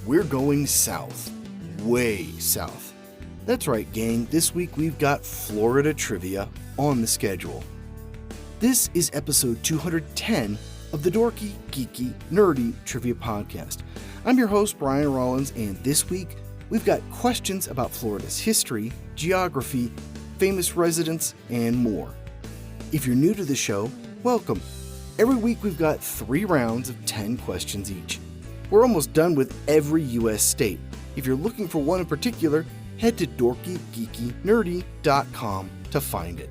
we're going south. Way south. That's right, gang. This week we've got Florida trivia on the schedule. This is episode 210 of the Dorky, Geeky, Nerdy Trivia Podcast. I'm your host, Brian Rollins, and this week we've got questions about Florida's history, geography, famous residents, and more. If you're new to the show, welcome. Every week we've got 3 rounds of 10 questions each. We're almost done with every U.S. state. If you're looking for one in particular, head to dorkygeekynerdy.com to find it.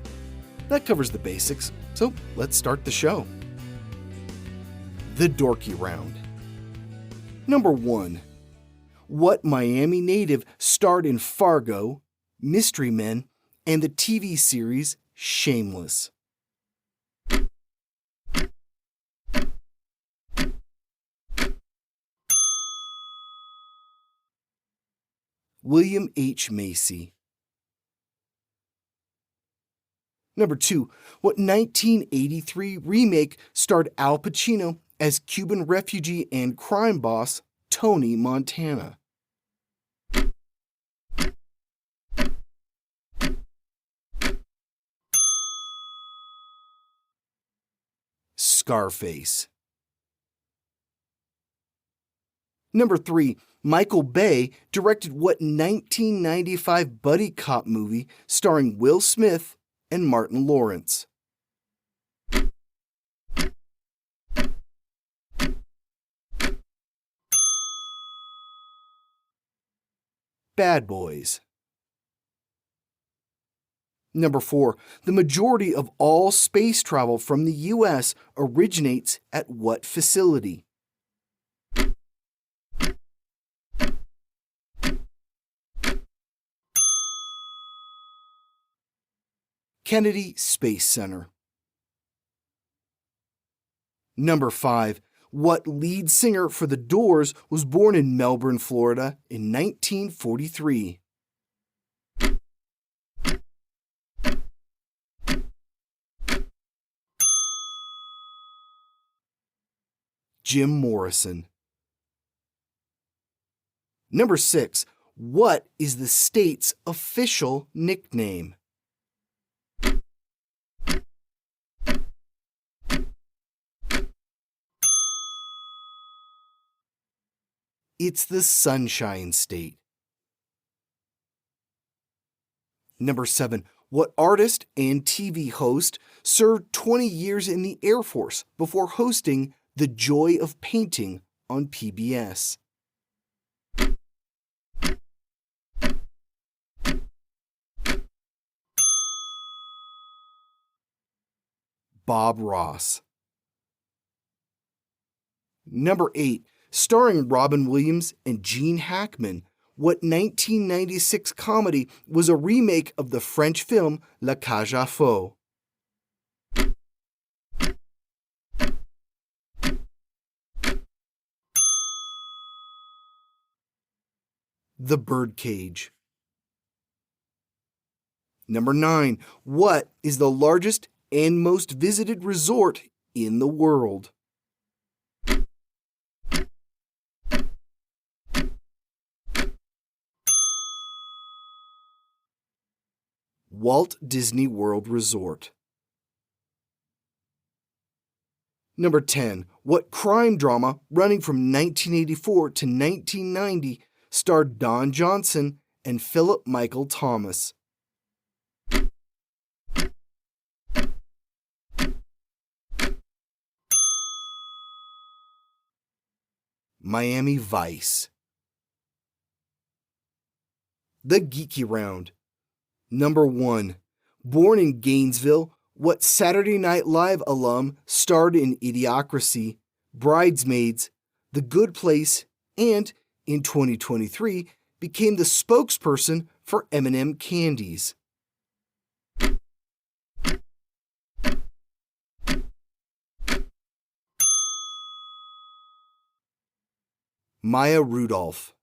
That covers the basics, so let's start the show. The Dorky Round. Number 1. What Miami native starred in Fargo, Mystery Men, and the TV series Shameless? William H. Macy. Number 2. What 1983 remake starred Al Pacino as Cuban refugee and crime boss Tony Montana? Scarface. Number 3. Michael Bay directed what 1995 buddy cop movie starring Will Smith and Martin Lawrence? Bad Boys. Number 4. The majority of all space travel from the U.S. originates at what facility? Kennedy Space Center. Number 5. What lead singer for The Doors was born in Melbourne, Florida in 1943? Jim Morrison. Number 6. What is the state's official nickname? It's the Sunshine State. Number 7. What artist and TV host served 20 years in the Air Force before hosting The Joy of Painting on PBS? Bob Ross. Number 8. Starring Robin Williams and Gene Hackman, what 1996 comedy was a remake of the French film La Cage aux Folles? The Birdcage. Number 9. What is the largest and most visited resort in the world? Walt Disney World Resort. Number 10. What crime drama running from 1984 to 1990 starred Don Johnson and Philip Michael Thomas? Miami Vice. The Geeky Round. Number 1. Born in Gainesville, what Saturday Night Live alum starred in Idiocracy, Bridesmaids, The Good Place, and, in 2023, became the spokesperson for M&M Candies? Maya Rudolph.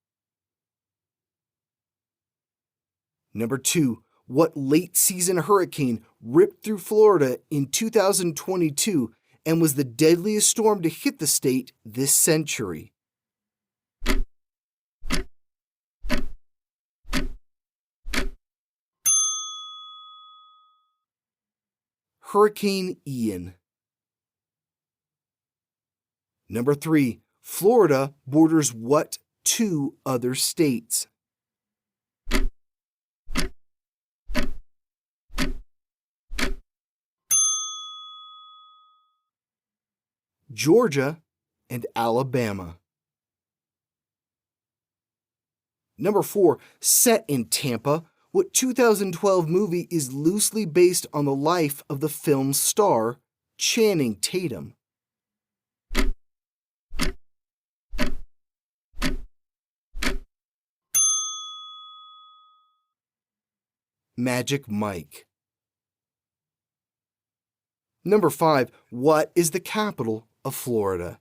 Number 2. What late-season hurricane ripped through Florida in 2022 and was the deadliest storm to hit the state this century? Hurricane Ian. Number 3. Florida borders what two other states? Georgia and Alabama. Number 4. Set in Tampa, what 2012 movie is loosely based on the life of the film's star, Channing Tatum? Magic Mike. Number 5. What is the capital of Florida?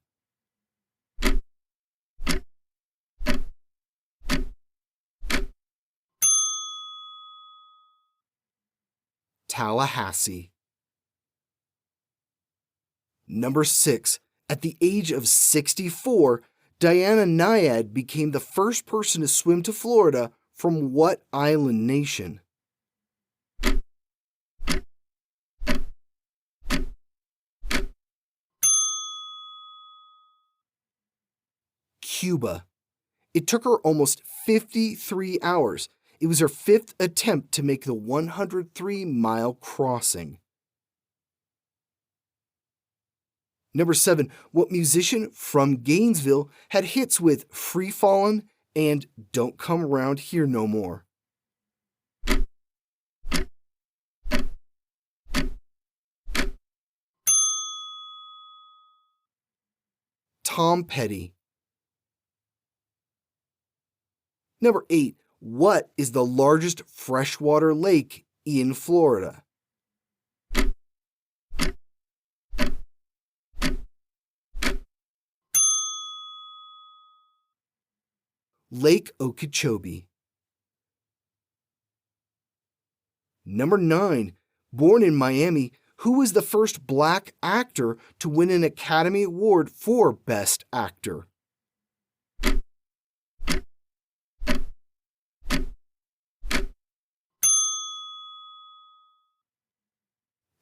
Tallahassee. Number 6. At the age of 64, Diana Nyad became the first person to swim to Florida from what island nation? Cuba. It took her almost 53 hours. It was her 5th attempt to make the 103-mile crossing. Number 7. What musician from Gainesville had hits with Free Fallin' and Don't Come Around Here No More? Tom Petty. Number 8. What is the largest freshwater lake in Florida? Lake Okeechobee. Number 9. Born in Miami, who was the first black actor to win an Academy Award for Best Actor?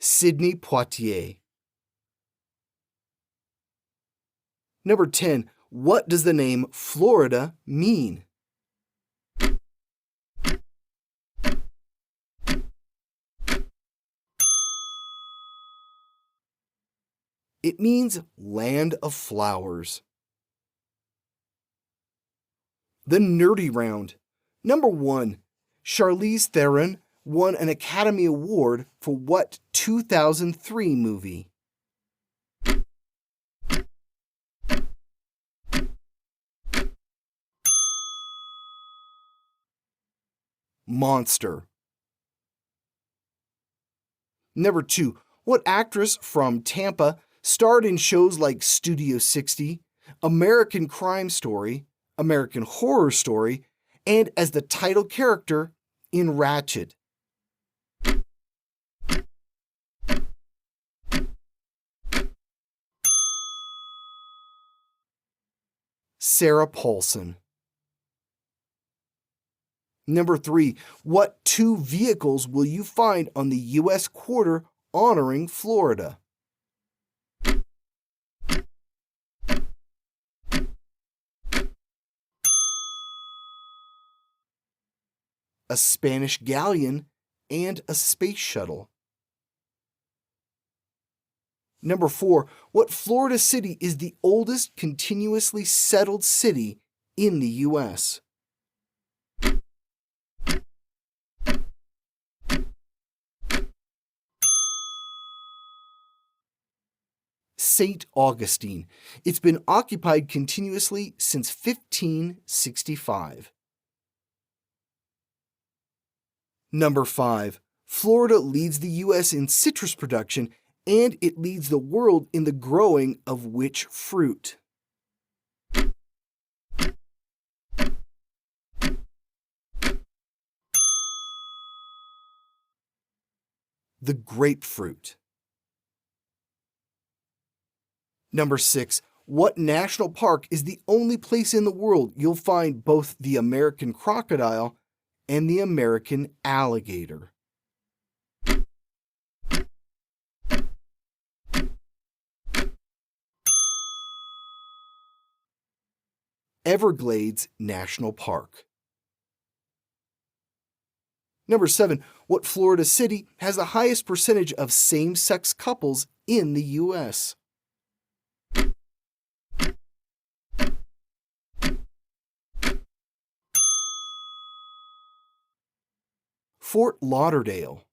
Sidney Poitier. Number 10. What does the name Florida mean? It means land of flowers. The Nerdy Round. Number 1. Charlize Theron won an Academy Award for what 2003 movie? Monster. Number 2. What actress from Tampa starred in shows like Studio 60, American Crime Story, American Horror Story, and as the title character in Ratched? Sarah Paulson. Number 3. What two vehicles will you find on the U.S. quarter honoring Florida? A Spanish galleon and a space shuttle. Number 4. What Florida city is the oldest continuously settled city in the U.S.? St. Augustine. It's been occupied continuously since 1565. Number 5. Florida leads the U.S. in citrus production, and it leads the world in the growing of which fruit? The grapefruit. Number 6. What national park is the only place in the world you'll find both the American crocodile and the American alligator? Everglades National Park. Number 7. What Florida city has the highest percentage of same-sex couples in the U.S.? Fort Lauderdale.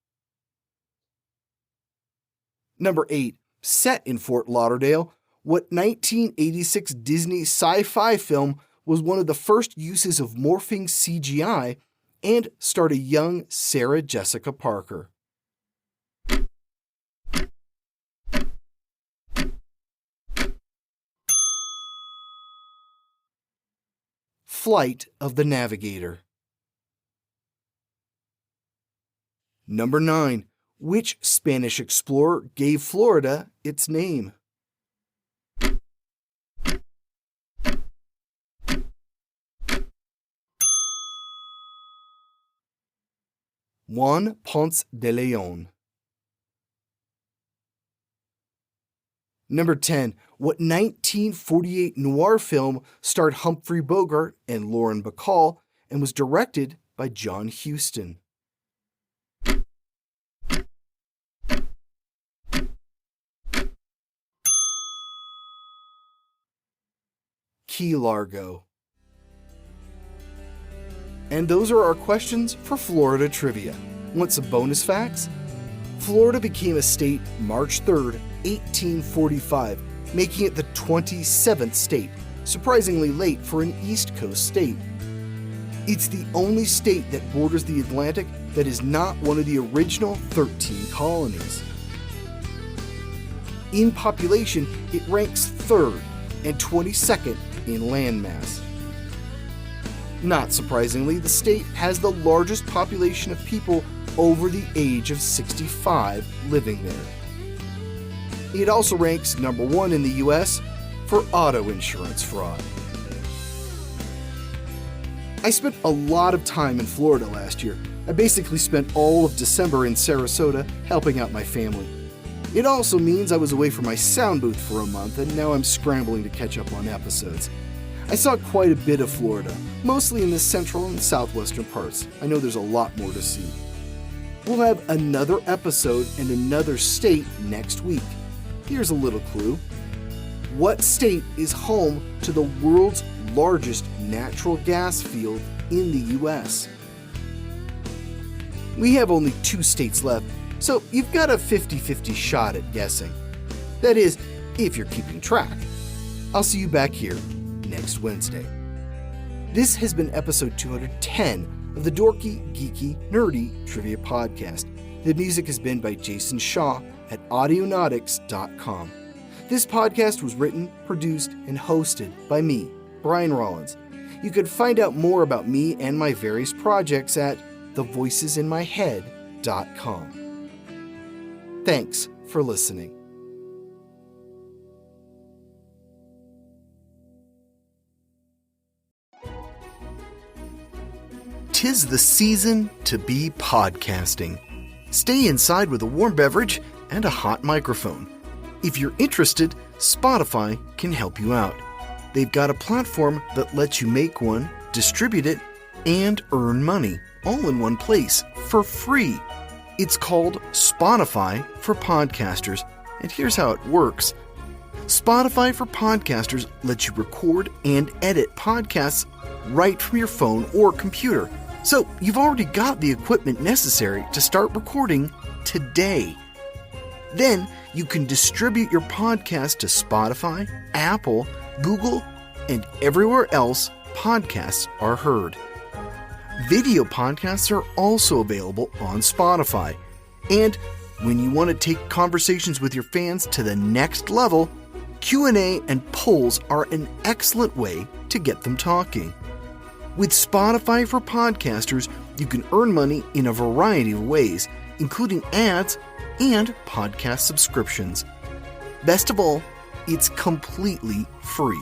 Number 8. Set in Fort Lauderdale, what 1986 Disney sci-fi film was one of the first uses of morphing CGI and starred a young Sarah Jessica Parker? Flight of the Navigator. Number 9. Which Spanish explorer gave Florida its name? Juan Ponce de Leon. Number 10. What 1948 noir film starred Humphrey Bogart and Lauren Bacall and was directed by John Huston? Key Largo. And those are our questions for Florida trivia. Want some bonus facts? Florida became a state March 3rd, 1845, making it the 27th state, surprisingly late for an East Coast state. It's the only state that borders the Atlantic that is not one of the original 13 colonies. In population, it ranks 3rd and 22nd in landmass. Not surprisingly, the state has the largest population of people over the age of 65 living there. It also ranks number 1 in the U.S. for auto insurance fraud. I spent a lot of time in Florida last year. I basically spent all of December in Sarasota helping out my family. It also means I was away from my sound booth for a month, and now I'm scrambling to catch up on episodes. I saw quite a bit of Florida, mostly in the central and southwestern parts. I know there's a lot more to see. We'll have another episode and another state next week. Here's a little clue. What state is home to the world's largest natural gas field in the U.S.? We have only 2 states left, so you've got a 50-50 shot at guessing. That is, if you're keeping track. I'll see you back here next Wednesday. This has been episode 210 of the Dorky, Geeky, Nerdy Trivia Podcast. The music has been by Jason Shaw at audionautics.com. This podcast was written, produced, and hosted by me, Brian Rollins. You can find out more about me and my various projects at thevoicesinmyhead.com. Thanks for listening. 'Tis the season to be podcasting. Stay inside with a warm beverage and a hot microphone. If you're interested, Spotify can help you out. They've got a platform that lets you make one, distribute it, and earn money all in one place for free. It's called Spotify for Podcasters, and here's how it works. Spotify for Podcasters lets you record and edit podcasts right from your phone or computer. So you've already got the equipment necessary to start recording today. Then you can distribute your podcast to Spotify, Apple, Google, and everywhere else podcasts are heard. Video podcasts are also available on Spotify. And when you want to take conversations with your fans to the next level, Q&A and polls are an excellent way to get them talking. With Spotify for Podcasters, you can earn money in a variety of ways, including ads and podcast subscriptions. Best of all, it's completely free.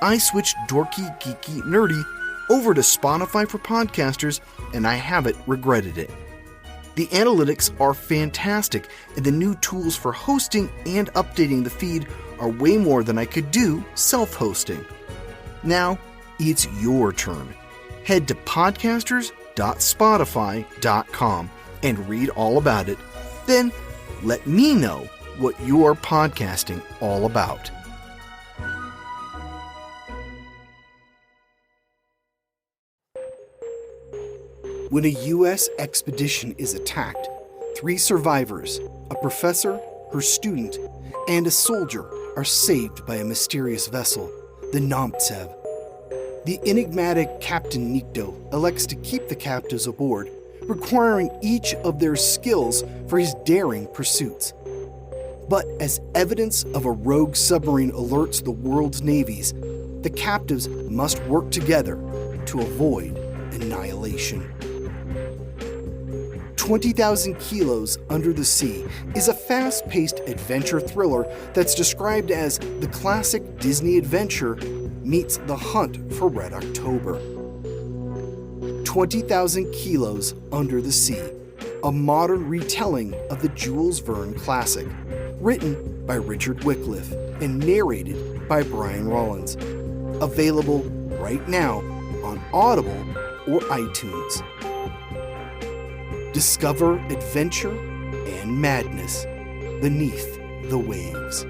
I switched Dorky, Geeky, Nerdy over to Spotify for Podcasters, and I haven't regretted it. The analytics are fantastic, and the new tools for hosting and updating the feed are way more than I could do self-hosting. Now, it's your turn. Head to podcasters.spotify.com and read all about it. Then, let me know what you're podcasting all about. When a U.S. expedition is attacked, 3 survivors, a professor, her student, and a soldier are saved by a mysterious vessel, the Namtsev. The enigmatic Captain Nikto elects to keep the captives aboard, requiring each of their skills for his daring pursuits. But as evidence of a rogue submarine alerts the world's navies, the captives must work together to avoid annihilation. 20,000 Kilos Under the Sea is a fast-paced adventure thriller that's described as the classic Disney adventure meets The Hunt for Red October. 20,000 Kilos Under the Sea, a modern retelling of the Jules Verne classic, written by Richard Wycliffe and narrated by Brian Rollins. Available right now on Audible or iTunes. Discover adventure and madness beneath the waves.